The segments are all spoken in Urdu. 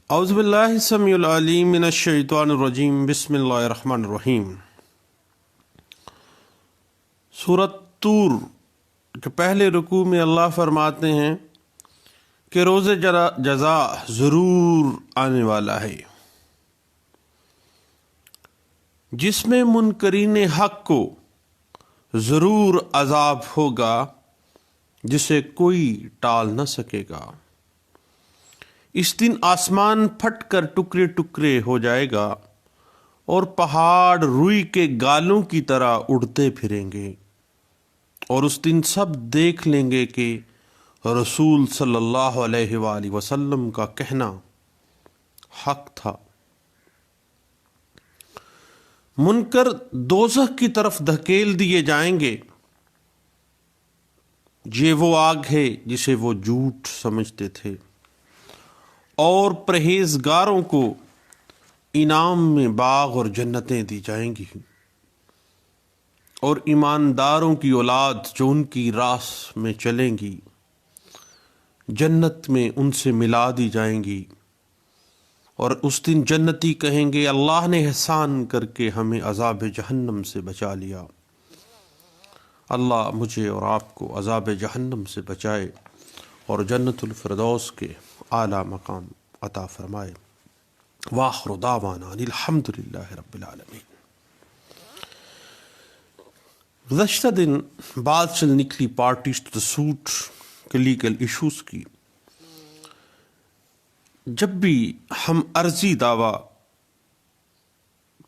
اعوذ باللہ السمیع العلیم من الشیطان الرجیم بسم اللہ الرحمن الرحیم۔ سورۃ طور کے پہلے رکوع میں اللہ فرماتے ہیں کہ روز جزا ضرور آنے والا ہے جس میں منکرین حق کو ضرور عذاب ہوگا جسے کوئی ٹال نہ سکے گا۔ اس دن آسمان پھٹ کر ٹکڑے ٹکڑے ہو جائے گا اور پہاڑ روئی کے گالوں کی طرح اڑتے پھریں گے، اور اس دن سب دیکھ لیں گے کہ رسول صلی اللہ علیہ وآلہ وسلم کا کہنا حق تھا۔ منکر دوزخ کی طرف دھکیل دیے جائیں گے۔ یہ وہ آگ ہے جسے وہ جھوٹ سمجھتے تھے، اور پرہیزگاروں کو انعام میں باغ اور جنتیں دی جائیں گی، اور ایمانداروں کی اولاد جو ان کی راہ میں چلیں گی جنت میں ان سے ملا دی جائیں گی، اور اس دن جنتی کہیں گے اللہ نے احسان کر کے ہمیں عذاب جہنم سے بچا لیا۔ اللہ مجھے اور آپ کو عذاب جہنم سے بچائے اور جنت الفردوس کے اعلیٰ مقام عطا فرمائے۔ وآخر دعوانا ان الحمد للہ رب العالمین۔ گزشتہ دن بات چل نکلی پارٹیز ٹو دا سوٹ کے لیگل ایشوز کی۔ جب بھی ہم عرضی دعویٰ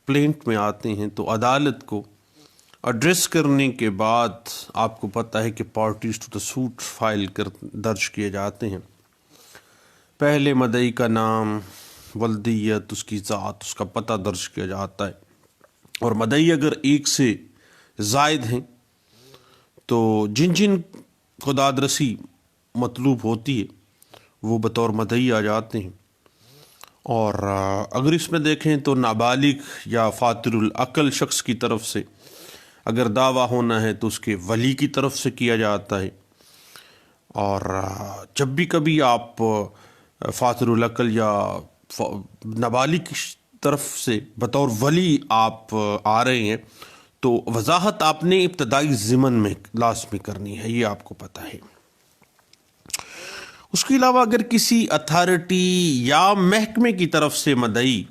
پلینٹ میں آتے ہیں تو عدالت کو ایڈریس کرنے کے بعد آپ کو پتہ ہے کہ پارٹیز ٹو دا سوٹ درج کیے جاتے ہیں۔ پہلے مدعی کا نام، ولدیت، اس کی ذات، اس کا پتہ درج کیا جاتا ہے، اور مدعی اگر ایک سے زائد ہیں تو جن کو دادرسی مطلوب ہوتی ہے وہ بطور مدعی آ جاتے ہیں۔ اور اگر اس میں دیکھیں تو نابالغ یا فاطر العقل شخص کی طرف سے اگر دعویٰ ہونا ہے تو اس کے ولی کی طرف سے کیا جاتا ہے، اور جب بھی کبھی آپ فاطر العقل یا نابالغ کی طرف سے بطور ولی آپ آ رہے ہیں تو وضاحت آپ نے ابتدائی ضمن میں لازمی کرنی ہے، یہ آپ کو پتہ ہے۔ اس کے علاوہ اگر کسی اتھارٹی یا محکمے کی طرف سے مدعی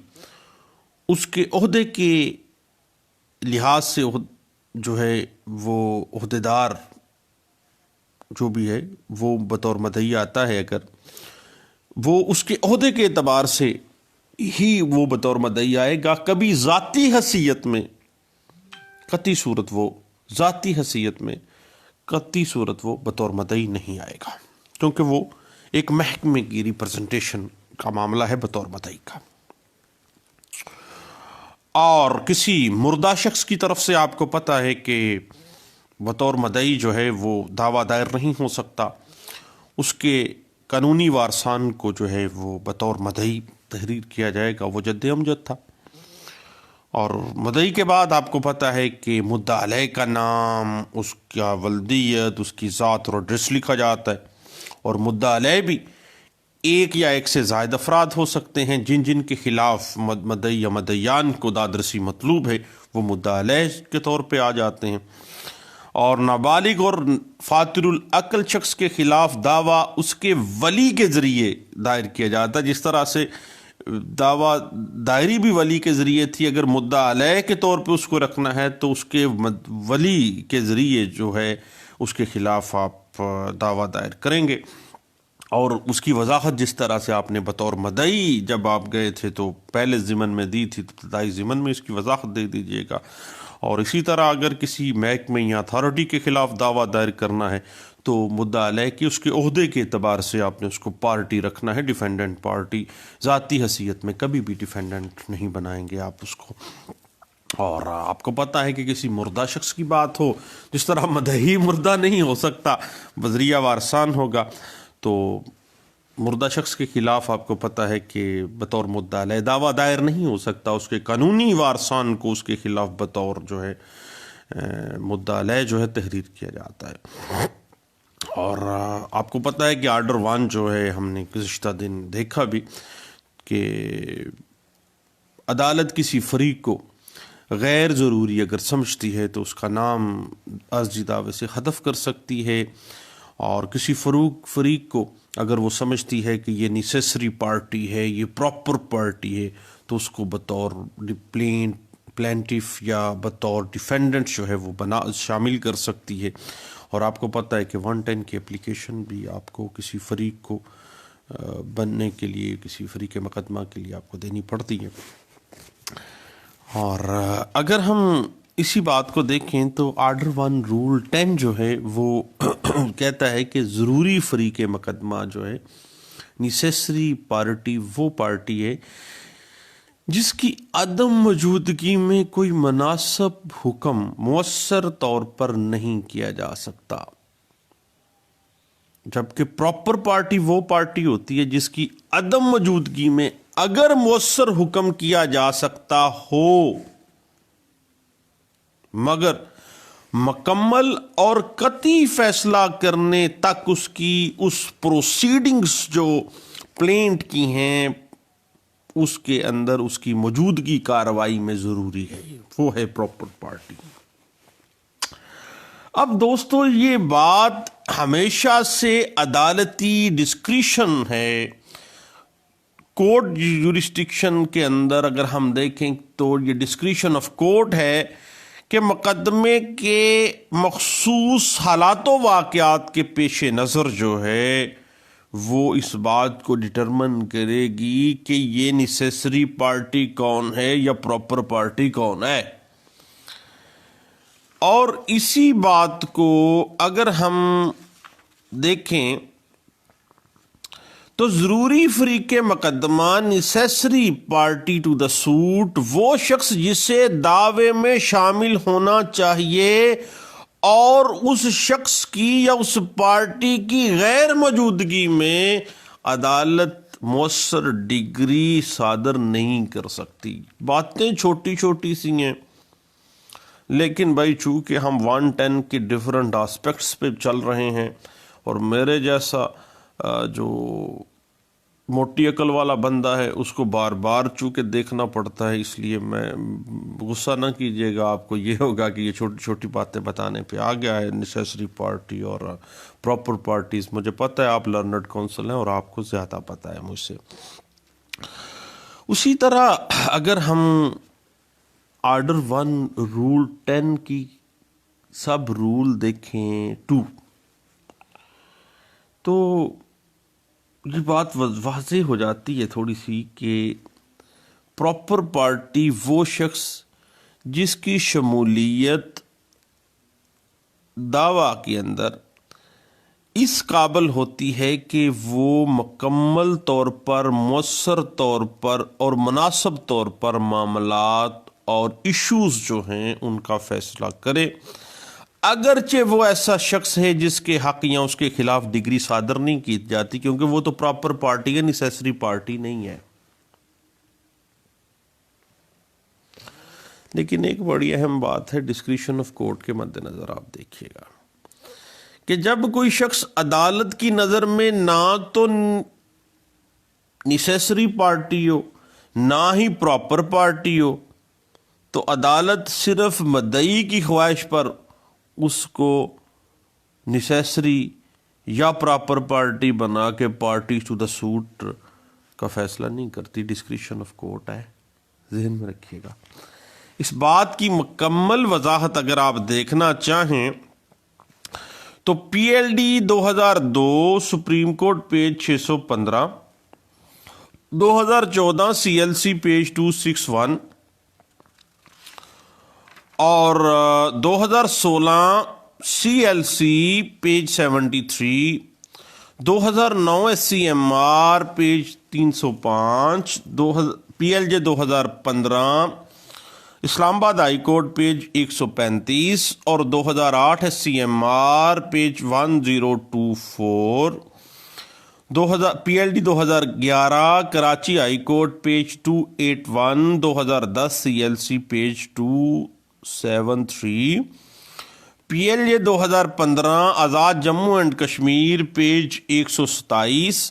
اس کے عہدے کے لحاظ سے جو ہے وہ عہدیدار جو بھی ہے وہ بطور مدعی آتا ہے، اگر وہ اس کے عہدے کے اعتبار سے ہی وہ بطور مدعی آئے گا، کبھی ذاتی حیثیت میں قطعی صورت وہ بطور مدعی نہیں آئے گا، کیونکہ وہ ایک محکمے کی ریپرزنٹیشن کا معاملہ ہے بطور مدعی کا۔ اور کسی مردہ شخص کی طرف سے آپ کو پتہ ہے کہ بطور مدعی جو ہے وہ دعویٰ دائر نہیں ہو سکتا، اس کے قانونی وارثان کو جو ہے وہ بطور مدعی تحریر کیا جائے گا، وہ جد امجد تھا۔ اور مدعی کے بعد آپ کو پتہ ہے کہ مدعا علیہ کا نام، اس کا ولدیت، اس کی ذات اور ایڈریس لکھا جاتا ہے، اور مدعا علیہ بھی ایک یا ایک سے زائد افراد ہو سکتے ہیں۔ جن کے خلاف مدعی یا مدعیان کو دادرسی مطلوب ہے وہ مدعا علیہ کے طور پہ آ جاتے ہیں، اور نابالغ اور فاطر العقل شخص کے خلاف دعویٰ اس کے ولی کے ذریعے دائر کیا جاتا ہے۔ جس طرح سے دعویٰ دائری بھی ولی کے ذریعے تھی، اگر مدعا علیہ کے طور پہ اس کو رکھنا ہے تو اس کے ولی کے ذریعے جو ہے اس کے خلاف آپ دعویٰ دائر کریں گے، اور اس کی وضاحت جس طرح سے آپ نے بطور مدعی جب آپ گئے تھے تو پہلے ضمن میں دی تھی، ابتدائی ضمن میں اس کی وضاحت دے دیجیے گا۔ اور اسی طرح اگر کسی محکمے یا اتھارٹی کے خلاف دعویٰ دائر کرنا ہے تو مدعا علیہ کی اس کے عہدے کے اعتبار سے آپ نے اس کو پارٹی رکھنا ہے، ڈیفینڈنٹ پارٹی، ذاتی حیثیت میں کبھی بھی ڈیفینڈنٹ نہیں بنائیں گے آپ اس کو۔ اور آپ کو پتہ ہے کہ کسی مردہ شخص کی بات ہو، جس طرح مدعی مردہ نہیں ہو سکتا، بذریعہ وارثان ہوگا، تو مردہ شخص کے خلاف آپ کو پتہ ہے کہ بطور مدعا علیہ دعویٰ دائر نہیں ہو سکتا، اس کے قانونی وارثان کو اس کے خلاف بطور جو ہے مدعا علیہ جو ہے تحریر کیا جاتا ہے۔ اور آپ کو پتہ ہے کہ آرڈر 1 جو ہے ہم نے گزشتہ دن دیکھا بھی کہ عدالت کسی فریق کو غیر ضروری اگر سمجھتی ہے تو اس کا نام عرضی دعوے سے حذف کر سکتی ہے، اور کسی فریق کو اگر وہ سمجھتی ہے کہ یہ نیسیسری پارٹی ہے، یہ پراپر پارٹی ہے، تو اس کو بطور پلینٹیف یا بطور ڈیفینڈنٹ جو ہے وہ شامل کر سکتی ہے۔ اور آپ کو پتہ ہے کہ 110 کی اپلیکیشن بھی آپ کو کسی فریق کو بننے کے لیے، کسی فریق مقدمہ کے لیے آپ کو دینی پڑتی ہے۔ اور اگر ہم اسی بات کو دیکھیں تو آرڈر 1 رول 10 جو ہے وہ کہتا ہے کہ ضروری فریق مقدمہ جو ہے، نیسیسری پارٹی وہ پارٹی ہے جس کی عدم موجودگی میں کوئی مناسب حکم مؤثر طور پر نہیں کیا جا سکتا، جبکہ پراپر پارٹی وہ پارٹی ہوتی ہے جس کی عدم موجودگی میں اگر مؤثر حکم کیا جا سکتا ہو مگر مکمل اور قطعی فیصلہ کرنے تک اس پروسیڈنگز جو پلینٹ کی ہیں اس کے اندر اس کی موجودگی کارروائی میں ضروری ہے، وہ ہے پراپر پارٹی۔ اب دوستو یہ بات ہمیشہ سے عدالتی ڈسکریشن ہے۔ کورٹ جورسڈکشن کے اندر اگر ہم دیکھیں تو یہ ڈسکریشن آف کورٹ ہے کہ مقدمے کے مخصوص حالات و واقعات کے پیش نظر جو ہے وہ اس بات کو ڈٹرمن کرے گی کہ یہ نیسیسری پارٹی کون ہے یا پراپر پارٹی کون ہے۔ اور اسی بات کو اگر ہم دیکھیں تو ضروری فریق مقدمہ necessary party to the suit وہ شخص جسے دعوے میں شامل ہونا چاہیے اور اس شخص کی یا اس پارٹی کی غیر موجودگی میں عدالت مؤثر ڈگری صادر نہیں کر سکتی۔ باتیں چھوٹی چھوٹی سی ہیں، لیکن بھائی چونکہ ہم 110 کے ڈیفرنٹ آسپیکٹس پہ چل رہے ہیں اور میرے جیسا جو موٹی عقل والا بندہ ہے اس کو بار بار چونکہ دیکھنا پڑتا ہے، اس لیے میں غصہ نہ کیجیے گا، آپ کو یہ ہوگا کہ یہ چھوٹی چھوٹی باتیں بتانے پہ آ گیا ہے نیسیسری پارٹی اور پراپر پارٹیز۔ مجھے پتہ ہے آپ لرنڈ کونسل ہیں اور آپ کو زیادہ پتہ ہے مجھ سے۔ اسی طرح اگر ہم آرڈر 1 رول 10 کی سب رول دیکھیں 2 تو یہ بات واضح ہو جاتی ہے تھوڑی سی کہ پراپر پارٹی وہ شخص جس کی شمولیت دعویٰ کے اندر اس قابل ہوتی ہے کہ وہ مکمل طور پر، مؤثر طور پر اور مناسب طور پر معاملات اور ایشوز جو ہیں ان کا فیصلہ کرے، اگرچہ وہ ایسا شخص ہے جس کے حق یا اس کے خلاف ڈگری صادر نہیں کی جاتی، کیونکہ وہ تو پراپر پارٹی ہے، نیسیسری پارٹی نہیں ہے۔ لیکن ایک بڑی اہم بات ہے ڈسکریشن آف کورٹ کے مد نظر آپ دیکھیے گا کہ جب کوئی شخص عدالت کی نظر میں نہ تو نیسیسری پارٹی ہو نہ ہی پراپر پارٹی ہو تو عدالت صرف مدعی کی خواہش پر اس کو نیسیسری یا پراپر پارٹی بنا کے پارٹی ٹو دا سوٹ کا فیصلہ نہیں کرتی، ڈسکریشن آف کورٹ ہے، ذہن میں رکھیے گا۔ اس بات کی مکمل وضاحت اگر آپ دیکھنا چاہیں تو P L D 2002 supreme court page 615، 2014 C L C page 261 اور 2016 C L C page 73، 2009 S C M R page 305، P L J 2015 Islamabad high court page 135 اور 2008 S C M R page 1024، P L D 2011 Karachi high court page 281، 2010 C L C page 273، P L A 2015 Azad Jammu and Kashmir page 127،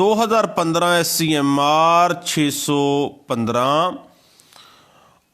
2015 SCMR 615।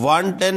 110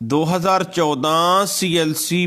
2014 CLC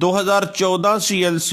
2014 CLC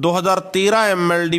2013 MLD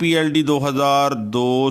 PLD 2002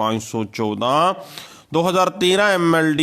514, 2013 MLD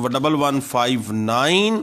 1159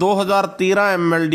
2013 MLD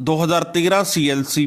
2013 CLC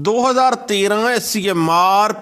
2013 SCMR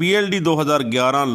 PLD 2011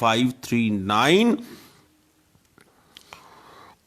539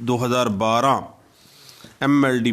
2012 MLD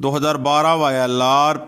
2012 YLR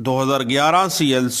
2011 CLC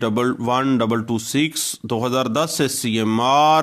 1226, 2010 SCMR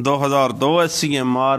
2002 SCMR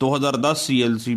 2010 CLC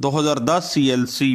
2010 CLC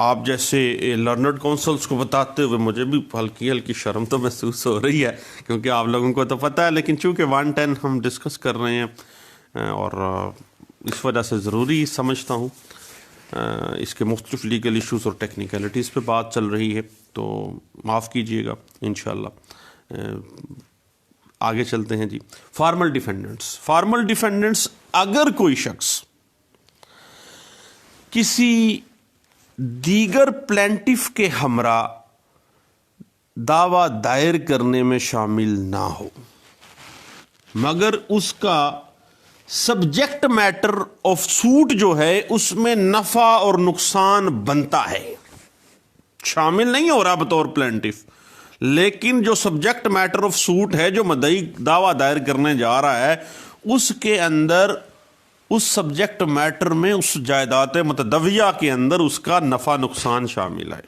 آپ جیسے لرنڈ کونسلز کو بتاتے ہوئے مجھے بھی ہلکی ہلکی شرم تو محسوس ہو رہی ہے، کیونکہ آپ لوگوں کو تو پتہ ہے، لیکن چونکہ 110 ہم ڈسکس کر رہے ہیں اور اس وجہ سے ضروری سمجھتا ہوں، اس کے مختلف لیگل ایشوز اور ٹیکنیکلٹیز پہ بات چل رہی ہے، تو معاف کیجئے گا انشاءاللہ۔ آگے چلتے ہیں جی۔ فارمل ڈیفینڈنٹس، اگر کوئی شخص کسی دیگر پلینٹف کے ہمراہ دعویٰ دائر کرنے میں شامل نہ ہو مگر اس کا سبجیکٹ میٹر آف سوٹ جو ہے اس میں نفع اور نقصان بنتا ہے، شامل نہیں ہو رہا بطور پلینٹف، لیکن جو سبجیکٹ میٹر آف سوٹ ہے، جو مدعی دعویٰ دائر کرنے جا رہا ہے، اس کے اندر، اس سبجیکٹ میٹر میں، اس جائیداد متداویہ کے اندر اس کا نفع نقصان شامل ہے،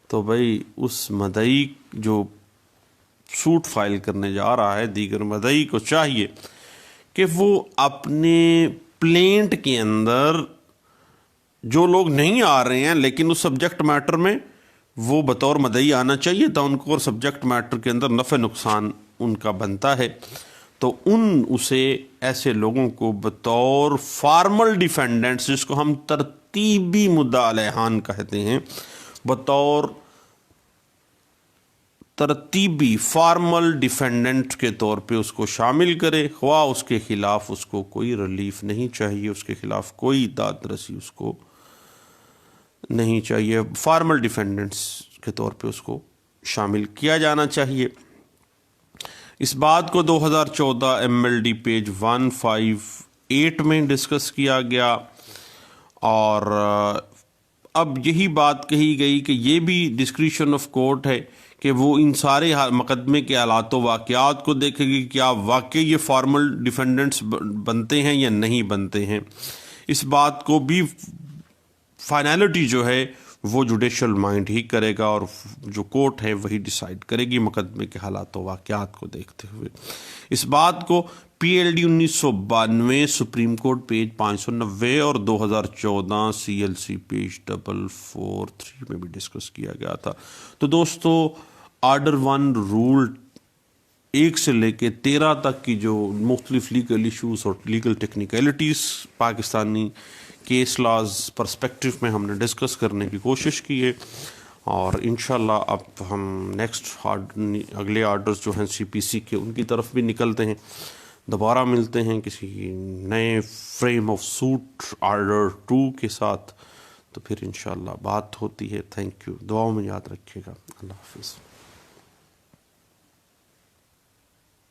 تو بھائی اس مدعی جو سوٹ فائل کرنے جا رہا ہے، دیگر مدعی کو چاہیے کہ وہ اپنے پلینٹ کے اندر جو لوگ نہیں آ رہے ہیں لیکن اس سبجیکٹ میٹر میں وہ بطور مدعی آنا چاہیے تھا ان کو، اور سبجیکٹ میٹر کے اندر نفع نقصان ان کا بنتا ہے، تو اسے ایسے لوگوں کو بطور فارمل ڈیفینڈنٹس، جس کو ہم ترتیبی مدعا علیہان کہتے ہیں، بطور ترتیبی فارمل ڈیفینڈنٹ کے طور پہ اس کو شامل کرے، خواہ اس کے خلاف اس کو کوئی ریلیف نہیں چاہیے، اس کے خلاف کوئی داد رسی اس کو نہیں چاہیے، فارمل ڈیفینڈنٹس کے طور پہ اس کو شامل کیا جانا چاہیے۔ اس بات کو 2014 MLD پیج 158 میں ڈسکس کیا گیا، اور اب یہی بات کہی گئی کہ یہ بھی ڈسکریشن آف کورٹ ہے کہ وہ ان سارے مقدمے کے حالات و واقعات کو دیکھے گی کہ کیا واقعی یہ فارمل ڈیفینڈنٹس بنتے ہیں یا نہیں بنتے ہیں۔ اس بات کو بھی فائنلٹی جو ہے وہ جوڈیشل مائنڈ ہی کرے گا، اور جو کورٹ ہے وہی ڈیسائیڈ کرے گی مقدمے کے حالات و واقعات کو دیکھتے ہوئے۔ اس بات کو PLD 1992 سپریم کورٹ پیج 590 اور 2014 CLC پیج 443 میں بھی ڈسکس کیا گیا تھا۔ تو دوستو، آرڈر 1 رول 1 سے لے کے 13 تک کی جو مختلف لیگل ایشوز اور legal technicalities Pakistani case laws perspective میں ہم نے ڈسکس کرنے کی کوشش کی ہے، اور انشاءاللہ اب ہم نیکسٹ اگلے آرڈرز جو ہیں CPC کے، ان کی طرف بھی نکلتے ہیں۔ دوبارہ ملتے ہیں کسی نئے فریم آف سوٹ آرڈر 2 کے ساتھ، تو پھر انشاءاللہ بات ہوتی ہے۔ تھینک یو، دعاؤں میں یاد رکھیے گا۔ اللہ حافظ۔